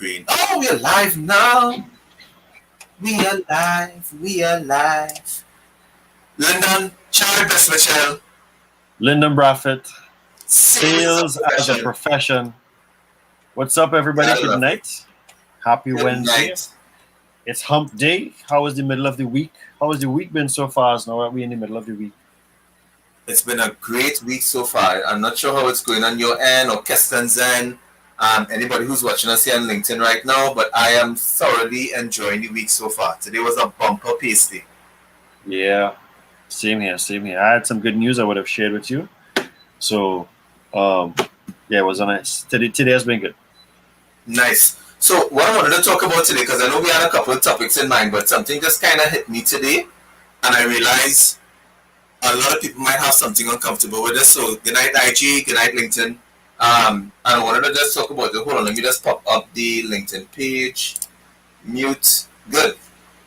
screen. Oh, we're live now. We are live. We are live. Lyndon, Charlie Best Michelle. Lyndon Braffett, Sales sales as a profession. What's up, everybody? I Good love night. Happy Good Wednesday. night. It's hump day. How was the middle of the week? How has the week been so far? Now that we're in the middle of the week. It's been a great week so far. I'm not sure how it's going on your end or Keston's end. Anybody who's watching us here on LinkedIn right now, but I am thoroughly enjoying the week so far. Today was a bumper pasty. Yeah, same here, same here. I had some good news I would have shared with you. So, yeah, it was a nice. Today has been good. Nice. So what I wanted to talk about today, because I know we had a couple of topics in mind, but something just kind of hit me today, and I realized a lot of people might have something uncomfortable with this. So good night IG, good night LinkedIn. And I wanted to just talk about it. Hold on, let me just pop up the LinkedIn page. Mute. Good.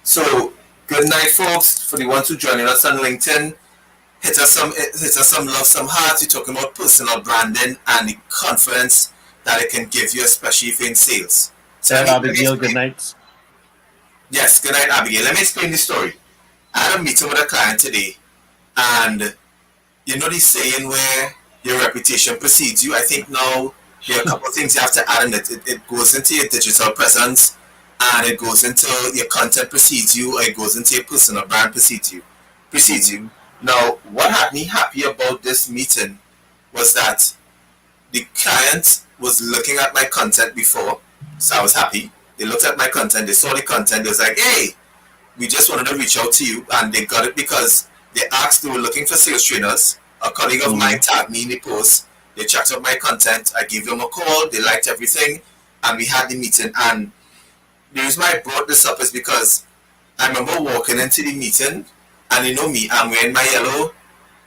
So good night, folks. For the ones who joining us on LinkedIn, hit us some love, some hearts. We're talking about personal branding and the confidence that it can give you, especially if you're in sales. So Abigail, good night. Yes, good night, Abigail. Let me explain the story. I had a meeting with a client today, and you know the saying where your reputation precedes you. I think now there are a couple of things you have to add in it. It goes into your digital presence, and it goes into your content precedes you, or it goes into your personal brand precedes you. Now, what had me happy about this meeting was that the client was looking at my content before, so I was happy. They looked at my content, they saw the content, they was like, hey, we just wanted to reach out to you, and they got it because they asked, they were looking for sales trainers. A colleague of mine tagged me in the post. They checked out my content. I gave them a call. They liked everything, and we had the meeting. And the reason why I brought this up is because I remember walking into the meeting, and you know me, I'm wearing my yellow.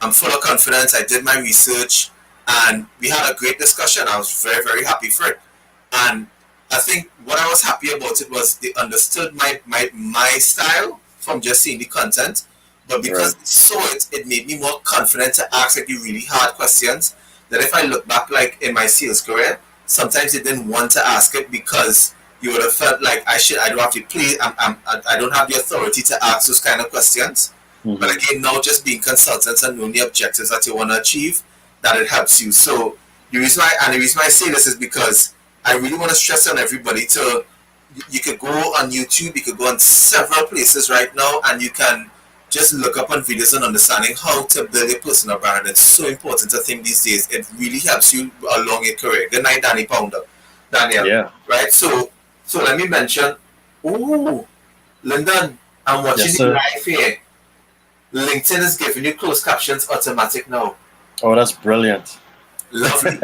I'm full of confidence. I did my research, and we had a great discussion. I was very, very happy for it. And I think what I was happy about it was they understood my style from just seeing the content. But because they saw it, it made me more confident to ask like the really hard questions that if I look back like in my sales career, sometimes they didn't want to ask it because you would have felt like I don't have to play, I don't have the authority to ask those kind of questions. But again, now just being consultants and knowing the objectives that you want to achieve, that it helps you. So the reason why I say this is because I really want to stress on everybody to, you could go on YouTube, you could go on several places right now, and you can just look up on videos and understanding how to build a personal brand. It's so important, I think, these days. It really helps you along your career. Good night, Danny Pounder. Daniel. Yeah. Right? So let me mention, Lyndon, I'm watching the live here. LinkedIn is giving you closed captions automatic now. Oh, that's brilliant. Lovely.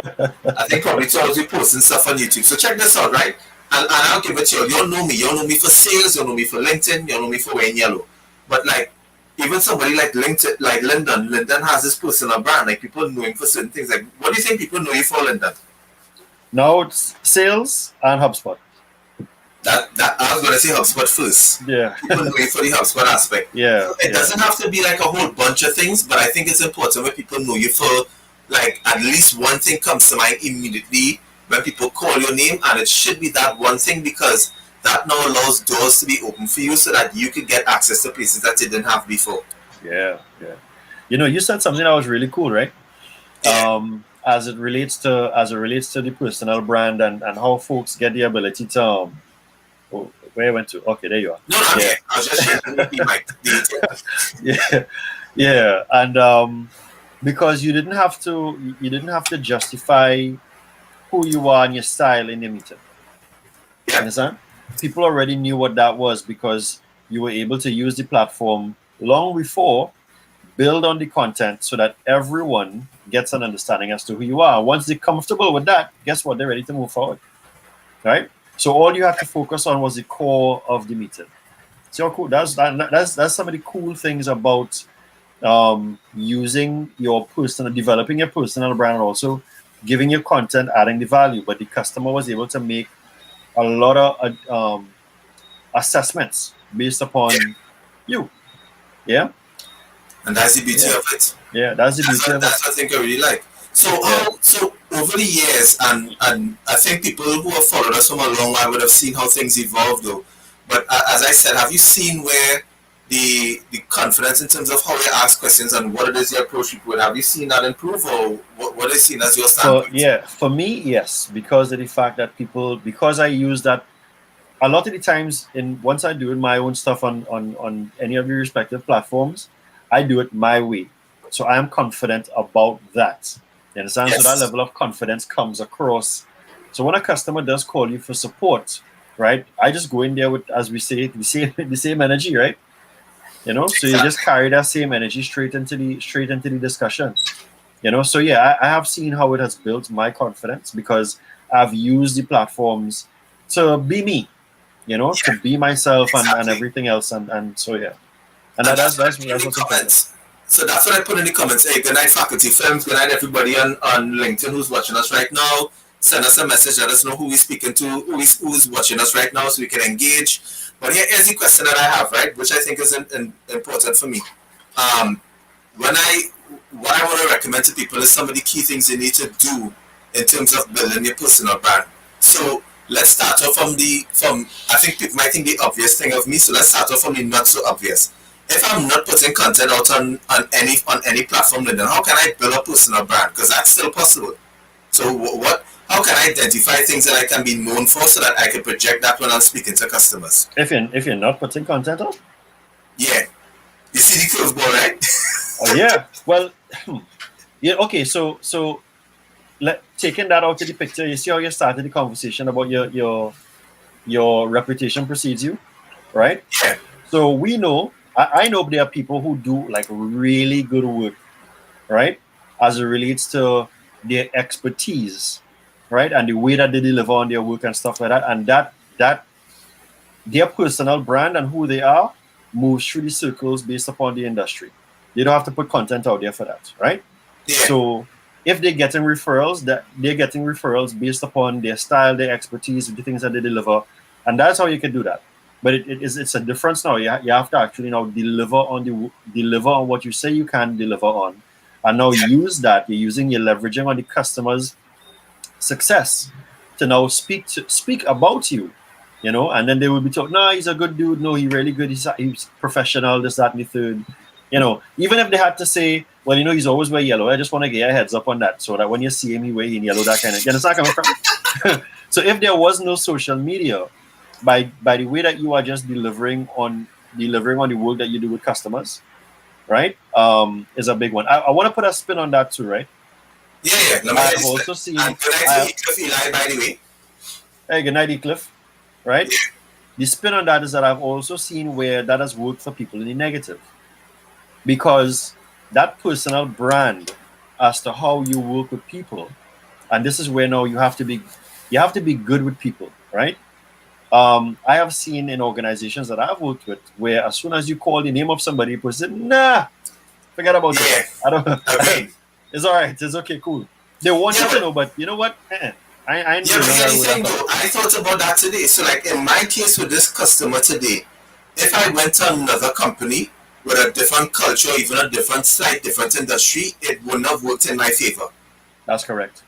I think probably towards you posting stuff on YouTube. So check this out, right? And I'll give it to you. You all know me. You all know me for sales. You all know me for LinkedIn. You all know me for wearing yellow. But like, even somebody like LinkedIn, like Lyndon has this personal brand. Like people know him for certain things. Like, what do you think people know you for, Lyndon? No, it's sales and HubSpot. That I was gonna say HubSpot first. Yeah. People know you for the HubSpot aspect. Yeah. So it doesn't have to be like a whole bunch of things, but I think it's important when people know you for like at least one thing comes to mind immediately when people call your name, and it should be that one thing because that now allows doors to be open for you so that you could get access to places that you didn't have before. Yeah. You know, you said something that was really cool, right? Yeah. As it relates to the personal brand and how folks get the ability to where I went to. Okay, there you are. No, I'm here. I was just sharing my details. Yeah. And because you didn't have to justify who you are and your style in the meeting. Yeah. You understand? People already knew what that was because you were able to use the platform long before, build on the content so that everyone gets an understanding as to who you are. Once they're comfortable with that, guess what? They're ready to move forward. Right? So all you have to focus on was the core of the meeting. So cool. That's some of the cool things about using your developing your personal brand, and also giving your content, adding the value. But the customer was able to make a lot of assessments based upon you. Yeah. And that's the beauty of it. Yeah, that's the beauty of it. That's what I think I really like. So over the years, and I think people who have followed us from a long while would have seen how things evolved, though. But as I said, have you seen where the confidence in terms of how you ask questions and what it is you approach people with, have you seen that improve, or what is seen as your standpoint? For me, yes, because of the fact that people, because I use that a lot of the times in once I do my own stuff on any of the respective platforms, I do it my way. So I am confident about that. You understand? So that Yes, level of confidence comes across. So when a customer does call you for support, right? I just go in there with, as we say, the same energy, right? You know, so you just exactly. carry that same energy straight into the discussion. You know, so yeah, I have seen how it has built my confidence because I've used the platforms to be me, you know, to Yeah, be myself and exactly. everything else. And so, yeah. And And that's what I put in that's the what's important. comments. So that's what I put in the comments. Hey, good night, faculty firms. Good night, everybody on LinkedIn who's watching us right now. Send us a message. Let us know who we're speaking to, who's watching us right now, so we can engage. But here's the question that I have, right, which I think is important for me. Um, when I what I want to recommend to people is some of the key things you need to do in terms of building your personal brand. So let's start off from I think people might think the obvious thing of me. So let's start off from the not so obvious. If I'm not putting content out on any platform, then how can I build a personal brand? Because that's still possible. So what? How can I identify things that I can be known for so that I can project that when I'm speaking to customers? If you're not putting content up, Yeah, you see the curveball, right? oh yeah. Well, yeah. Okay. Taking that out of the picture, you see how you started the conversation about your reputation precedes you, right? Yeah, So we know, I know there are people who do like really good work, right? As it relates to their expertise, right? And the way that they deliver on their work and stuff like that. And that their personal brand and who they are moves through the circles based upon the industry. They don't have to put content out there for that, right? yeah, So if they're getting referrals, that they're getting referrals based upon their style, their expertise, the things that they deliver, and that's how you can do that. But it's a difference now. You have to actually now deliver on what you say you can deliver on, and now yeah, use that. You're using you're leveraging on the customer's success to now speak about you, you know, and then they will be told, no, he's a good dude, no, he's really good, he's professional, this, that, and the third. You know, even if they had to say, well, you know, he's always wear yellow, I just want to get a heads up on that so that when you see him, he wear in yellow, that kind of, you understand where I'm coming from? So if there was no social media, by the way that you are just delivering on the work that you do with customers, right, is a big one. I want to put a spin on that too, right? yeah. Let me hear I've this. also And seen, good night to I Heathcliff Eli, by the way. Hey, good night, Cliff. Right? Yeah, The spin on that is that I've also seen where that has worked for people in the negative because that personal brand as to how you work with people, and this is where now you have to be good with people, right? I have seen in organizations that I've worked with where as soon as you call the name of somebody, people say, nah, forget about it. yeah. I don't. Agreed. It's all right. It's okay. Cool. They want Yeah, you to know, but you know what? I ain't yeah, going but down here's that the road thing after though. all. I thought about that today. So, like in my case with this customer today, if I went to another company with a different culture, even a different slight different industry, it wouldn't have worked in my favor. That's correct.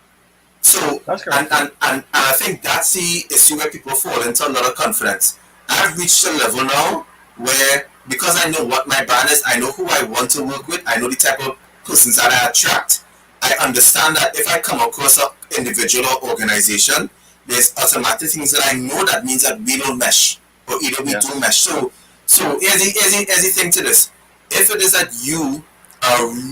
So, That's correct. Yeah. and I think that's the issue where people fall into a lot of confidence. I've reached a level now where, because I know what my brand is, I know who I want to work with, I know the type of persons that I attract. I understand that if I come across an individual or organization, there's automatic things that I know that means that we don't mesh, or either we do Yes. mesh. So here's the thing to this. If it is that you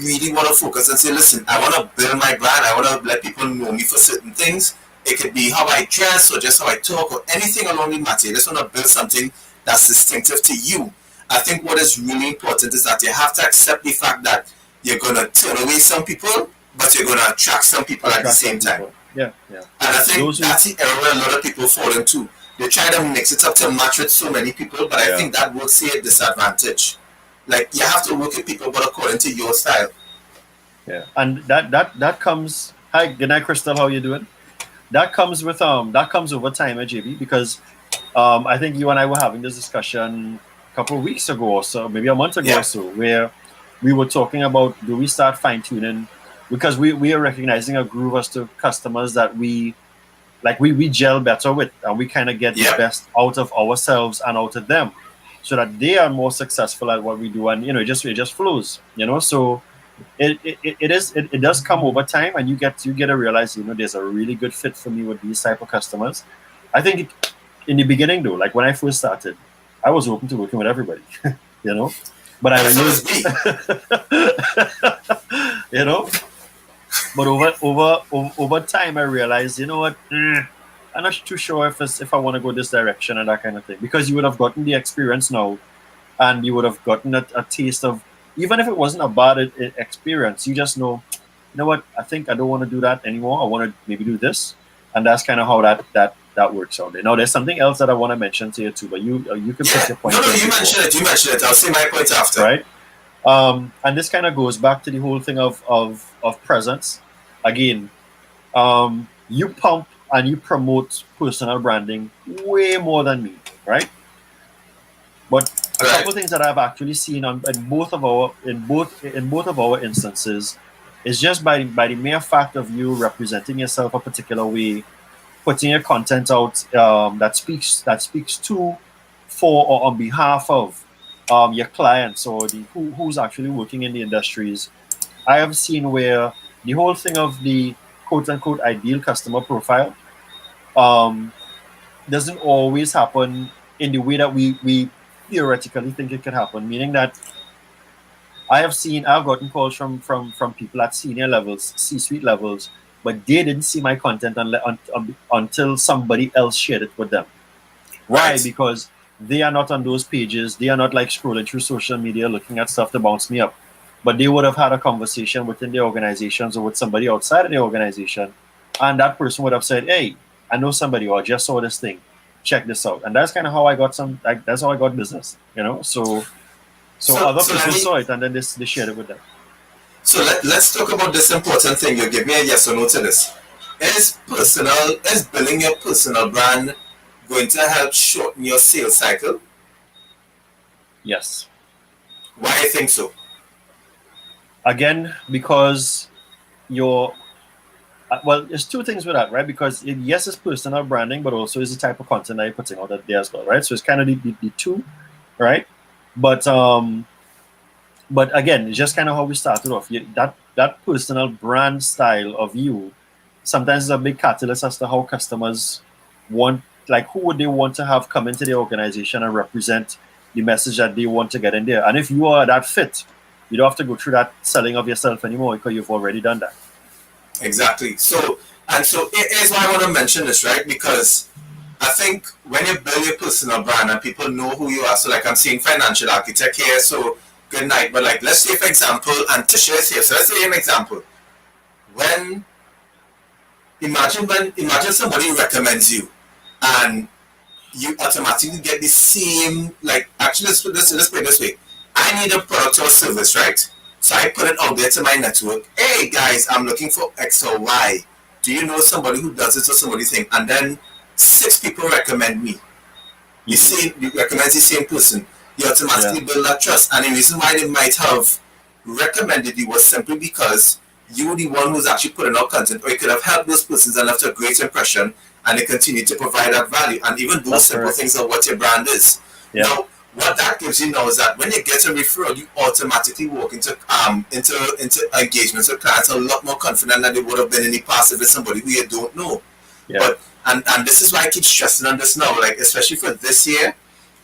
really want to focus and say, listen, I want to build my brand. I want to let people know me for certain things. It could be how I dress or just how I talk or anything along the matter. You just want to build something that's distinctive to you. I think what is really important is that you have to accept the fact that you're going to turn away some people, but you're going to attract some people at the Attract same some time. people. Yeah. Yeah. And I think Those who. that's the error where a lot of people fall into. They try to mix it up to match with so many people, but I Yeah. think that works to your disadvantage. Like you have to work with people, but according to your style. Yeah. And that comes. Hi, good night, Crystal. How you doing? That comes over time, JB, because I think you and I were having this discussion a couple of weeks ago or so, maybe a month ago or Yeah, so, where we were talking about do we start fine tuning. because we are recognizing a groove as to customers that we gel better with, and we kind of get the Yep. best out of ourselves and out of them, so that they are more successful at what we do, and it just flows, so it does come over time, and you get to realize, there's a really good fit for me with these type of customers. I think in the beginning, though, like when I first started, I was open to working with everybody, you know but I That's realized, always me. you know but over time, I realized, what, I'm not too sure if I want to go this direction and that kind of thing, because you would have gotten the experience now, and you would have gotten a taste of, even if it wasn't a bad experience, you just know, what, I think I don't want to do that anymore. I want to maybe do this, and that's kind of how that works out there. Now, there's something else that I want to mention to you too, but you can put Yeah. your No, point no, in you before, mentioned it. You mentioned it. I'll say my point after. right? And this kind of goes back to the whole thing of presence again. You pump and you promote personal branding way more than me, right? But a couple Right. of things that I've actually seen in both of our instances is just by the mere fact of you representing yourself a particular way, putting your content out, that speaks to, for, or on behalf of your clients, or who's actually working in the industries. I have seen where the whole thing of the quote unquote ideal customer profile um, doesn't always happen in the way that we theoretically think it could happen. Meaning that I've gotten calls from people at senior levels, C-suite levels, but they didn't see my content until somebody else shared it with them. Why? Right. Because they are not on those pages. They are not like scrolling through social media looking at stuff to bounce me up. But they would have had a conversation within the organizations or with somebody outside of the organization. And that person would have said, "Hey, I know somebody, or I just saw this thing. Check this out." And that's kind of how I got that's how I got business, So So, other so let people me. saw it, and then they shared it with them. Let's talk about this important thing. You give me a yes or no to this. Is building your personal brand going to help shorten your sales cycle? Yes. Why I think so? Again, because you're well, there's two things with that, right? Because yes, it's personal branding, but also it's the type of content that you're putting out there as well, right? So it's kind of the two, right? But again, it's just kind of how we started off. That personal brand style of you sometimes is a big catalyst as to how customers want, like, who would they want to have come into the organization and represent the message that they want to get in there. And if you are that fit, you don't have to go through that selling of yourself anymore, because you've already done that. Exactly. So it is why I want to mention this, right? Because I think when you build your personal brand and people know who you are, so like I'm seeing financial architect here, so good night. But like let's say for example, and Tisha is here. So let's say an example. When imagine somebody recommends you and you automatically get the same, like, actually let's put it this way. I need a product or service, right? So I put it out there to my network. Hey guys, I'm looking for X or Y. Do you know somebody who does it or somebody think? And then six people recommend me. Mm-hmm. You recommend the same person. You Yeah, automatically build that trust. And the reason why they might have recommended you was simply because you were the one who's actually putting out content, or you could have helped those persons and left a great impression, and they continue to provide that value. And even those that's simple correct. things are what your brand is. Yeah, Now, what that gives you now is that when you get a referral, you automatically walk into engagements with clients a lot more confident than they would have been in the past if it's somebody who you don't know. yeah. But and this is why I keep stressing on this now, like especially for this year.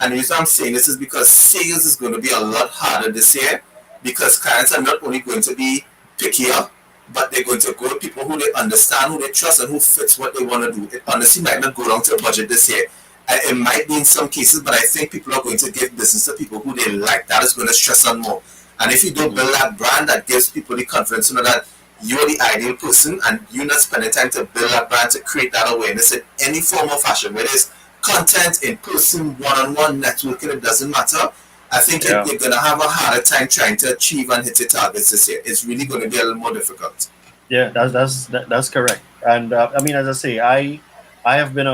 And the reason I'm saying this is because sales is going to be a lot harder this year, because clients are not only going to be pickier, but they're going to go to people who they understand, who they trust, and who fits what they want to do. It honestly might not go down to a budget this year. It might be in some cases, but I think people are going to give business to people who they like. That is going to stress on more. And if you don't Mm-hmm. build that brand that gives people the confidence to know that you're the ideal person, and you're not spending time to build that brand, to create that awareness in any form or fashion, whether it's content, in person, one-on-one networking, it doesn't matter. I think Yeah, you're going to have a harder time trying to achieve and hit your targets this year. It's really going to be a little more difficult. yeah. That's correct. And I mean, as I say, I have been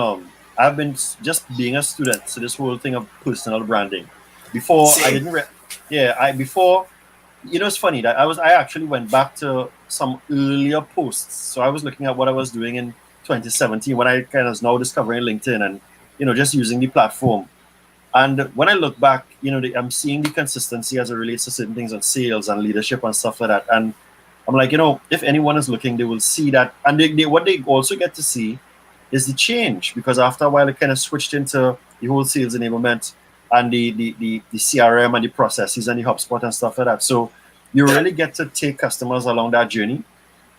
I've been just being a student to this whole thing of personal branding. Before I Same. didn't, yeah, I before You know, it's funny that I actually went back to some earlier posts. So I was looking at what I was doing in 2017 when I kind of now discovering LinkedIn and just using the platform. And when I look back, I'm seeing the consistency as it relates to certain things on sales and leadership and stuff like that. And I'm like, if anyone is looking, they will see that. And what they also get to see is the change, because after a while, it kind of switched into the whole sales enablement and the CRM and the processes and the HubSpot and stuff like that. So you Yeah, really get to take customers along that journey.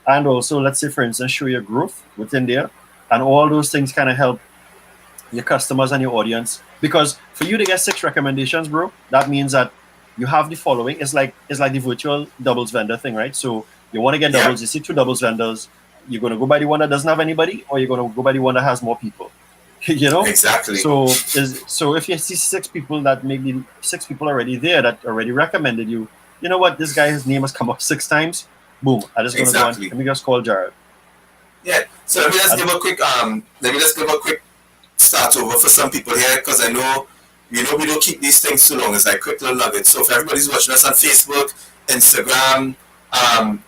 And also, let's say, for instance, show your growth within there. And all those things kind of help your customers and your audience. Because for you to get 6 recommendations, bro, that means that you have the following. It's like the virtual doubles vendor thing, right? So you want to get yeah, doubles, you see 2 doubles vendors, you're gonna go by the one that doesn't have anybody, or you're gonna go by the one that has more people. you know? exactly. So if you see 6 people, that maybe 6 people already there that already recommended you, you know what, this guy, his name has come up 6 times. Boom. I just gonna go on. Exactly. Let me just call Jared. Yeah. So let me just And, give a quick start over for some people here, because I know we don't keep these things too long. It's like quick little nuggets. So if everybody's watching us on Facebook, Instagram,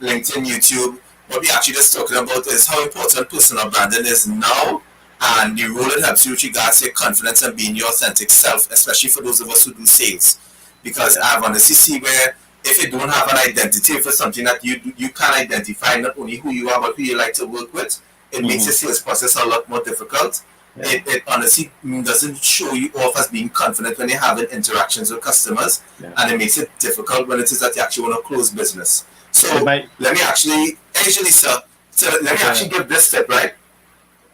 LinkedIn, YouTube, what we actually just talking about is how important personal branding is now, and the role it helps you with regards to your confidence and being your authentic self, especially for those of us who do sales. Because yeah. I've honestly see where if you don't have an identity for something that you can identify not only who you are but who you like to work with, it makes Mm-hmm. the sales process a lot more difficult. Yeah. It honestly doesn't show you off as being confident when you're having interactions with customers, Yeah. and it makes it difficult when it is that you actually want to close business. It So might. let me actually, actually, sir, so let me Go actually ahead. give this tip, right?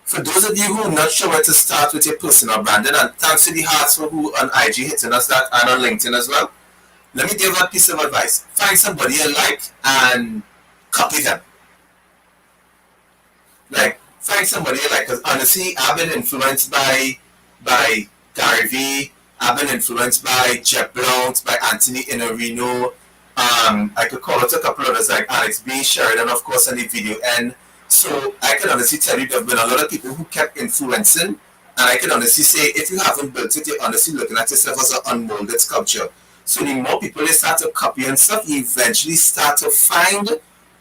For those of you who are not sure where to start with your personal branding, and thanks to the hearts for who on IG hitting us that and on LinkedIn as well, let me give a piece of advice. Find somebody you like and copy them. Yeah. Like, find somebody you like. Because honestly, I've been influenced by Gary V. I've been influenced by Jeff Blount, by Anthony Inorino. I could call out a couple others like Alex B. Sheridan, of course, on the video end. So I can honestly tell you there have been a lot of people who kept influencing. And I can honestly say, if you haven't built it, you're honestly looking at yourself as an unmolded sculpture. So the more people they start to copy and stuff, you eventually start to find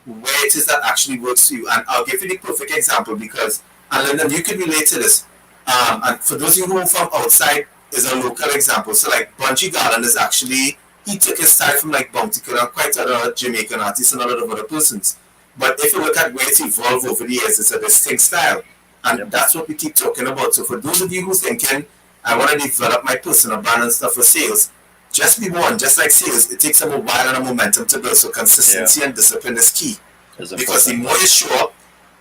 where it is that actually works for you. And I'll give you the perfect example because, and Lyndon, you can relate to this. And for those of you who are from outside, is a local example. So like Bunchy Garland is actually, he took his style from like Bounty Killer and quite a lot of Jamaican artists and a lot of other persons. But if you look at where it's evolved over the years, it's a distinct style. And Yep. that's what we keep talking about. So for those of you who's thinking, I want to develop my personal brand and stuff for sales, just be one. Just like sales, it takes a while and a momentum to build. So Yeah. consistency and discipline is key. It's Because the important. more you show up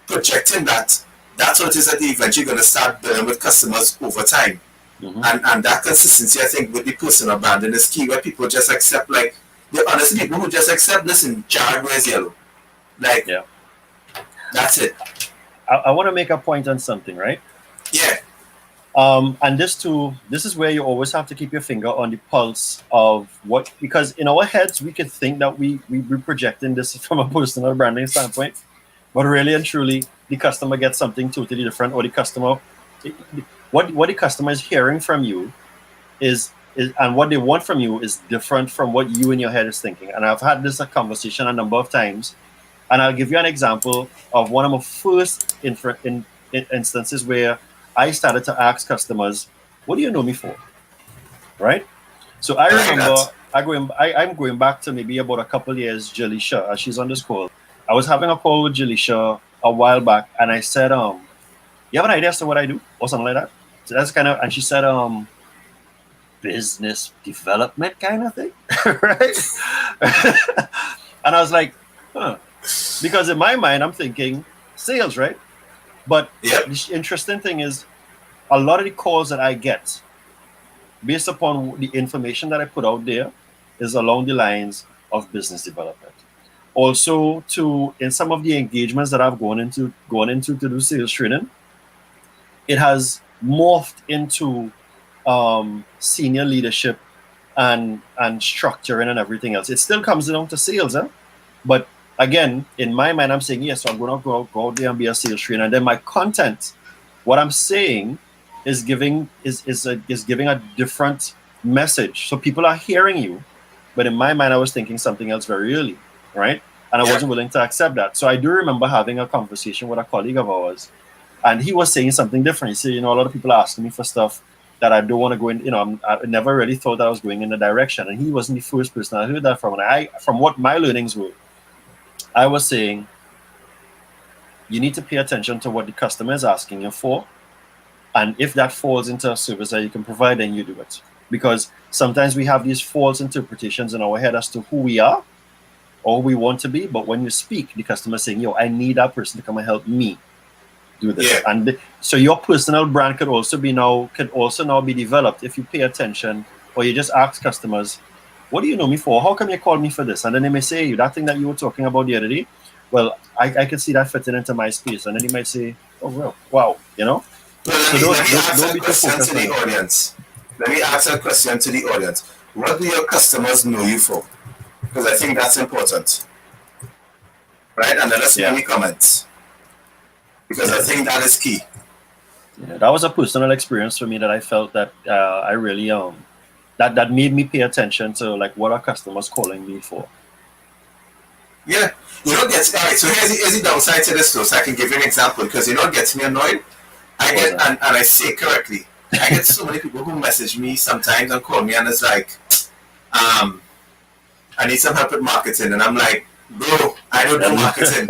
projecting that, that's what it is that you're eventually going to start building with customers over time. Mm-hmm. And that consistency, I think, with the personal branding is key, where people just accept, like, the honestly, people who just accept, listen, Jared wears yellow. Like, Yeah. that's it. I want to make a point on something, right? Yeah, And this is where you always have to keep your finger on the pulse of what, because in our heads we could think that we're projecting this from a personal branding standpoint, but really and truly the customer gets something totally different, or the customer, what the customer is hearing from you is and what they want from you is different from what you in your head is thinking. And I've had this a conversation a number of times, and I'll give you an example of one of my first instances where I started to ask customers, "What do you know me for?" Right? So I I like remember that. I'm going back to maybe about a couple years. Jalisha, as she's on this call, I was having a call with Jalisha a while back, and I said, "You have an idea as to what I do, or something like that?" So that's kind of, and she said, "Business development kind of thing," right? And I was like, "Huh," because in my mind I'm thinking sales, right? But Yep, the interesting thing is, a lot of the calls that I get, based upon the information that I put out there, is along the lines of business development. Also, to in some of the engagements that I've gone into to do sales training, it has morphed into senior leadership and structuring and everything else. It still comes down to sales, but again, in my mind, I'm saying yes. So I'm going to go out there and be a sales trainer, and then my content, what I'm saying, is giving a different message. So people are hearing you, But in my mind, I was thinking something else very early, right? And I Yeah. wasn't willing to accept that. So I do remember having a conversation with a colleague of ours, and he was saying something different. He said, you know, a lot of people are asking me for stuff that I don't want to go in. You know, I never really thought I was going in the direction, and he wasn't the first person I heard that from. And from what my learnings were, I was saying you need to pay attention to what the customer is asking you for, and if that falls into a service that you can provide, then you do it. Because sometimes we have these false interpretations in our head as to who we are or who we want to be. But when you speak, the customer is saying, yo, I need that person to come and help me do Yeah. this. And so your personal brand could also now be developed if you pay attention, or you just ask customers, what do you know me for? How come you call me for this? And then they may say, that thing that you were talking about the other day, well, I can see that fitting into my space. And then you might say, oh, well, wow, you know? Well, So let me ask don't a be too question to focused on the it. audience. Let me ask a question to the audience. What do your customers know you for? Because I think that's important, right? And let us know Yeah. any comments, because I Yeah. think that is key. Yeah, that was a personal experience for me that I felt that I really that made me pay attention to like what are customers calling me for. Yeah. You know, gets all right. So here's the downside to this, though. So I can give you an example, because you know what gets me annoyed. I What was get that? and I say it correctly. I get so many people who message me sometimes and call me, and it's like, um, I need some help with marketing, and I'm like, bro, I don't do marketing.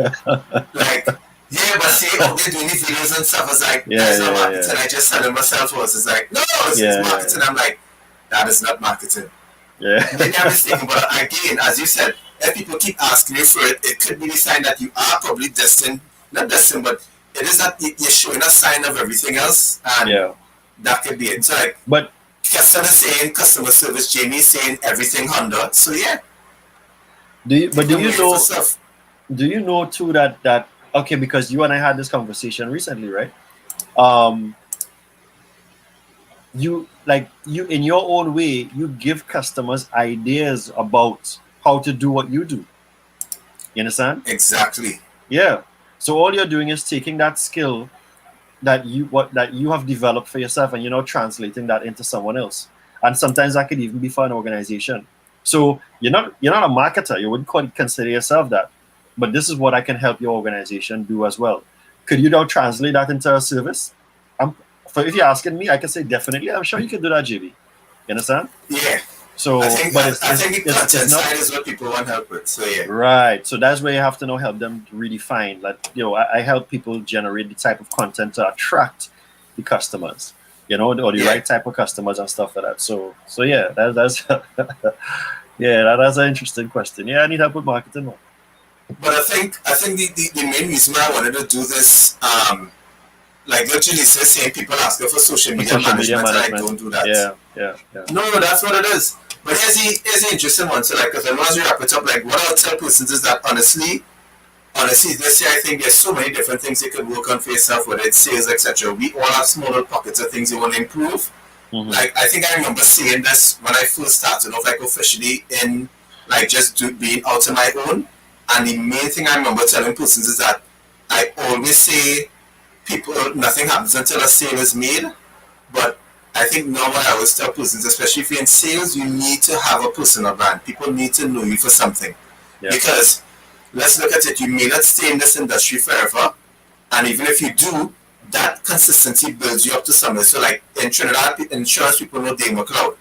Like, yeah, but see, oh, they're doing these videos and stuff. It's like, that Yeah, is not yeah, marketing. yeah, I just selling myself was. It's like, no, it's yeah, yeah, marketing. I'm like, that is not marketing. yeah. Maybe I'm mistaken, but again, as you said, if people keep asking you for it, it could be the sign that you are probably destined, not destined, but it is that you're showing a sign of everything else, and Yeah. that could be it. So, like, But customer saying customer service, Jamie saying everything Honda. So, yeah, do people know you you for know stuff. too that okay, because you and I had this conversation recently, right? Um you in your own way, you give customers ideas about how to do what you do. You understand? Exactly. Yeah. So all you're doing is taking that skill that you have developed for yourself, and translating that into someone else. And sometimes that could even be for an organization. So you're not a marketer. You wouldn't consider yourself that. But this is what I can help your organization do as well. Could you now translate that into a service? If you're asking me, I can say definitely. I'm sure you can do that, JB. You understand? Yeah. I So, think but I, I think the it's content not side is what people want help with. So, yeah. right. So that's where you have to now help them redefine. Like, I help people generate the type of content to attract the customers, or the Yeah. right type of customers and stuff like that. So yeah, that's yeah, that's an interesting question. Yeah, I need help with marketing now. But I think the main reason why I wanted to do this, like literally saying people ask for social For media social media management, and I management. don't do that. Yeah, yeah, yeah, No, that's what it is. But here's the interesting one. So, like, because I know as we wrap it up, like, what I'll tell persons is that honestly, this year I think there's so many different things you could work on for yourself, whether it's sales, etc. We all have small little pockets of things you want to improve. hmm Like, I think I remember saying this when I first started off, like, officially in, like, being out on my own. And the main thing I remember telling persons is that I always say, people, nothing happens until a sale is made. But I think now what I always tell persons, especially if you're in sales, you need to have a personal brand. People need to know you for something. yeah, Because let's look at it, you may not stay in this industry forever. And even if you do, that consistency builds you up to something. So, like in Trinidad, insurance people know Dave McLeod.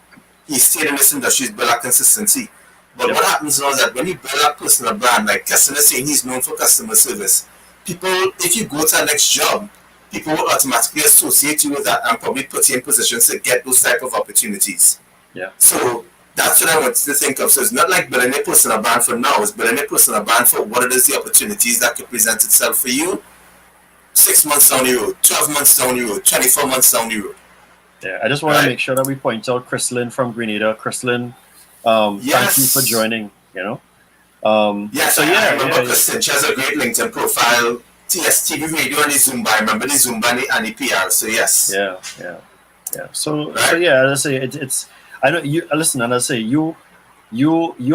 He stayed in this industry, he's built that consistency. But yep, what happens now is that when you build that personal brand, like customer saying he's known for customer service, people, if you go to the next job, people will automatically associate you with that and probably put you in positions to get those type of opportunities. yeah, So that's what I want to think of. So it's not like building a personal brand for now, it's building a personal brand for what it is, the opportunities that could present itself for you 6 months down the road, 12 months down the road, 24 months down the road. yeah. I just want to Right? make sure that we point out Chrislyn from Grenada. Chrislyn, thank you for Yes. joining. Yes, So I yeah, remember yeah, yeah. Kristen. She has a great LinkedIn profile. Yes, TV radio and the Zumba. I remember the Zumba and the PR. So, yes. Yeah, yeah, yeah. So Right? yeah, as I say, it's. I know you listen, and I say you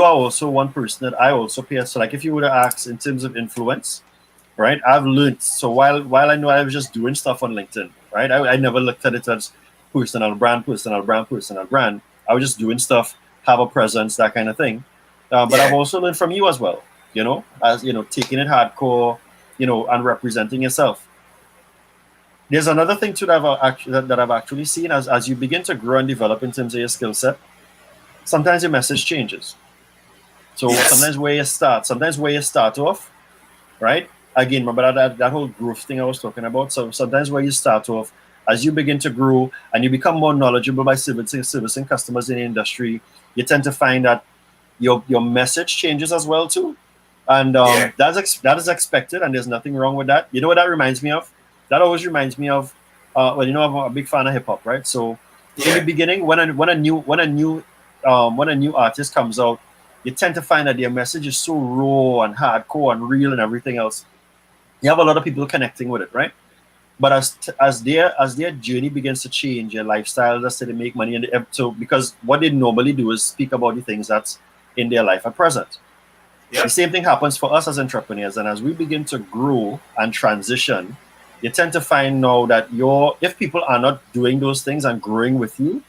are also one person that I also pay. So like, if you were to ask in terms of influence, right? I've learned. So while I know I was just doing stuff on LinkedIn, right? I never looked at it as personal brand, personal brand, personal brand. I was just doing stuff have a presence, that kind of thing. But I've Yeah. also learned from you as well, as taking it hardcore, and representing yourself. There's another thing too that I've actually seen as you begin to grow and develop in terms of your skill set. Sometimes your message changes. So Yes. sometimes where you start off, right? Again, remember that whole growth thing I was talking about. So sometimes where you start off, as you begin to grow and you become more knowledgeable by servicing customers in the industry, you tend to find that your message changes as well too, and Yeah. that is expected, and there's nothing wrong with that. You know what that reminds me of? That always reminds me of, well, I'm a big fan of hip hop, right? So in the Yeah. beginning, when a new artist comes out, you tend to find that their message is so raw and hardcore and real and everything else. You have a lot of people connecting with it, right? But as their journey begins to change, their lifestyle, let's say they make money, and so because what they normally do is speak about the things that's in their life at present. The Yep. same thing happens for us as entrepreneurs, and as we begin to grow and transition, you tend to find now that if people are not doing those things and growing with you,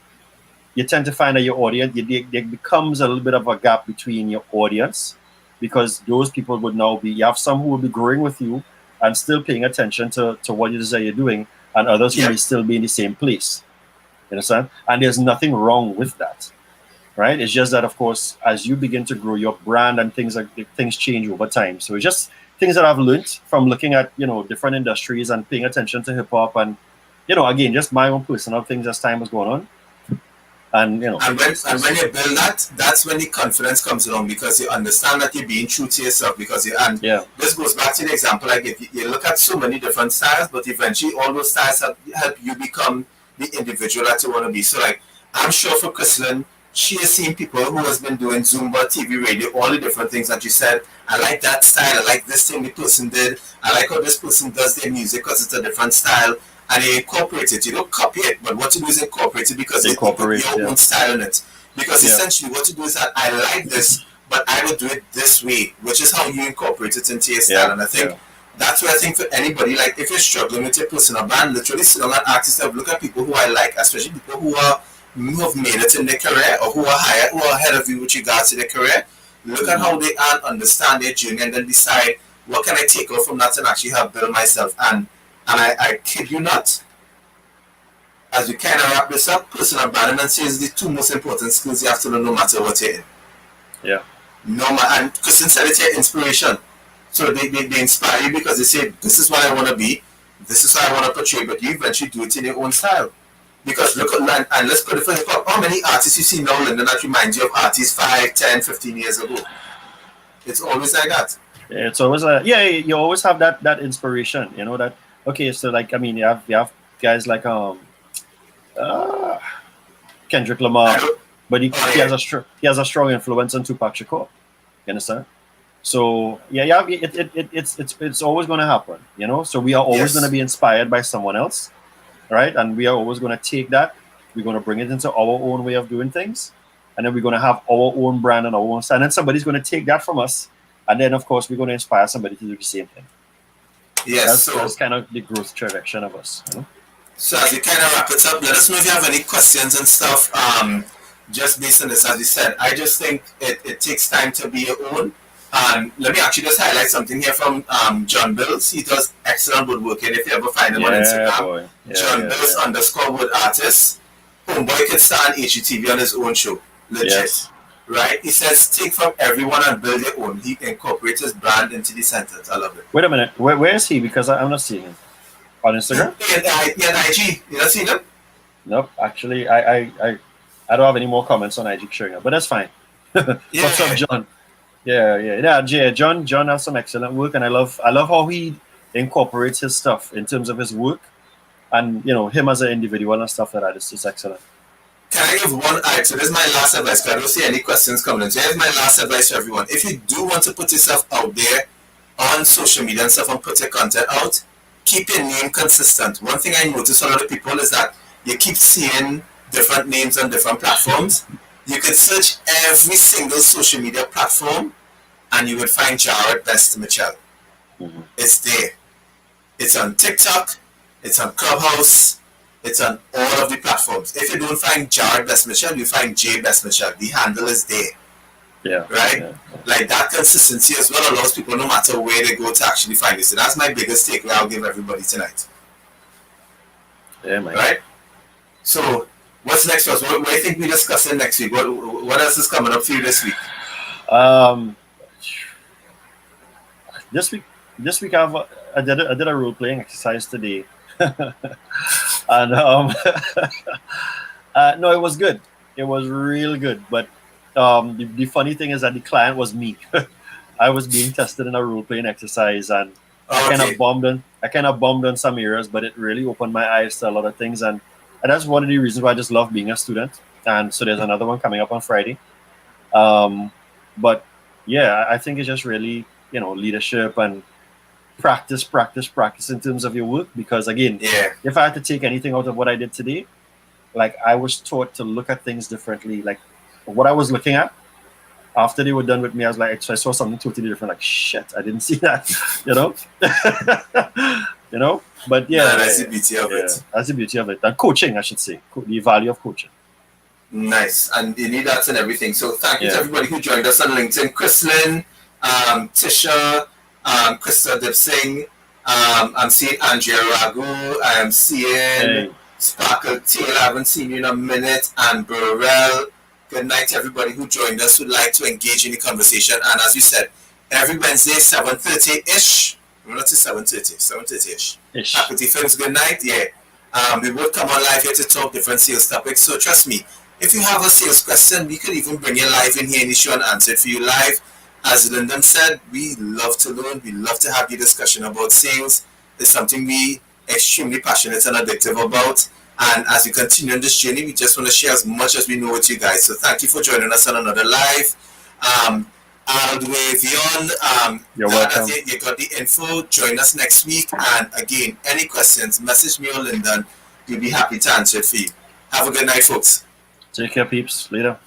you tend to find that your audience, there becomes a little bit of a gap between your audience, because those people would now be, you have some who will be growing with you and still paying attention to what it is that you're doing, and others who may Yep. still be in the same place. You understand? And there's nothing wrong with that, right? It's just that, of course, as you begin to grow your brand and things change over time. So it's just things that I've learned from looking at different industries and paying attention to hip hop, and again, just my own personal things as time was going on. And And when you build that, that's when the confidence comes along because you understand that you're being true to yourself. Because and yeah, this goes back to the example I give. You look at so many different styles, but eventually all those styles help you become the individual that you want to be. So like I'm sure for Chrislyn, she has seen people who has been doing Zumba, TV, radio, all the different things that you said. I like that style. I like this thing the person did. I like how this person does their music because it's a different style, and you incorporate it. You don't copy it, but what you do is incorporate it because you put incorporate. your Yeah, own style in it. Because yeah, essentially, what you do is that I like this, but I would do it this way, which is how you incorporate it into your style. yeah, And I think yeah. that's what I think for anybody, like if you're struggling with your personal brand, literally sit down and ask yourself, look at people who I like, especially people who have made it in their career or who are higher, who are ahead of you with regards to their career. Look at Mm-hmm. how they are, understand their journey, and then decide what can I take off from that and actually help build myself. And I kid you not, as we kind of wrap this up, personal branding says the two most important skills you have to learn no matter what you're in. Yeah, No matter, and Kristen said it's your inspiration. So they inspire you because they say, this is what I want to be, this is how I want to portray, but you eventually do it in your own style. Because look at, and let's put it for hip hop, how many artists you see now, London, that reminds you of artists 5, 10, 15 years ago? It's always like that. it's always you always have that inspiration. That, okay. So like, I mean, you have guys like uh, Kendrick I Lamar, don't, but he, oh he has yeah, a strong influence on Tupac Shakur. You understand? So yeah, it's always going to happen. So we are always going to yes, be inspired by someone else, right? And we are always going to take that. We're going to bring it into our own way of doing things, and then we're going to have our own brand and our own style. And then somebody's going to take that from us, and then of course we're going to inspire somebody to do the same thing. yes. That's kind of the growth direction of us. So as we kind of wrap it up, let us know if you have any questions and stuff. Just based on this, as you said, I just think it takes time to be your own. Let me actually just highlight something here from John Bills. He does excellent woodworking. If you ever find him on Yeah, Instagram, boy. Yeah, John yeah, Bills yeah. underscore wood artist. Homeboy could start on HGTV on his own show. Legit. Yes. Right? He says, take from everyone and build your own. He incorporates his brand into the sentence. I love it. Wait a minute. Where is he? Because I'm not seeing him on Instagram. In IG. You not seen him? Nope. Actually, I don't have any more comments on IG showing up, but that's fine. What's up, Yeah. John? Yeah. John has some excellent work, and I love how he incorporates his stuff in terms of his work, and him as an individual and stuff like that. It's just excellent. Can I give one? Alright, so this is my last advice because I don't see any questions coming in. So here's my last advice to everyone. If you do want to put yourself out there on social media and stuff and put your content out, keep your name consistent. One thing I notice a lot of people is that you keep seeing different names on different platforms. You could search every single social media platform and you would find Jared Best Mitchell. Mm-hmm. It's there. It's on TikTok. It's on Clubhouse. It's on all of the platforms. If you don't find Jared Best Michelle, you find J Best Michelle. The handle is there, Yeah, right? yeah, Like that consistency as well allows people, no matter where they go, to actually find it. So that's my biggest takeaway I'll give everybody tonight, yeah, man. right? So what's next for us? What do you think we're discussing next week? What else is coming up for you this week? Um, this week, I did a role playing exercise today, and no, it was good. It was real good. But the funny thing is that the client was me. I was being tested in a role playing exercise, and Oh, okay. I kind of bombed on some areas, but it really opened my eyes to a lot of things, and that's one of the reasons why I just love being a student. And so there's another one coming up on Friday. Um, but yeah, I think it's just really, leadership and practice in terms of your work. Because again, Yeah. if I had to take anything out of what I did today, like I was taught to look at things differently. Like what I was looking at after they were done with me, I was like, so I saw something totally different. Like shit, I didn't see that, you know, But No, yeah, that's the beauty of yeah, it. that's the beauty of it. And coaching, I should say, the value of coaching. Nice. And you need that and everything. So thank you to Yeah. everybody who joined us on LinkedIn. Chrislyn, Tisha, Krista Dip Singh. I'm seeing Andrea Ragu. I am seeing Hey, Sparkle Taylor. I haven't seen you in a minute. And Burrell. Good night to everybody who joined us who'd like to engage in the conversation. And as you said, every Wednesday, 7:30-ish. Well, not to 7:30, 7:30-ish. ish. Faculty Films, good night. Yeah. We would come on live here to talk different sales topics. So trust me, if you have a sales question, we could even bring you live in here in the show and answer it for you live. As Lyndon said, we love to learn. We love to have the discussion about sales. It's something we extremely passionate and addictive about. And as we continue on this journey, we just want to share as much as we know with you guys. So thank you for joining us on another live. Um, all the way beyond. You're Glad that welcome. you got the info. Join us next week. And again, any questions, message me or Lyndon. We'll be happy to answer it for you. Have a good night, folks. Take care, peeps. Later.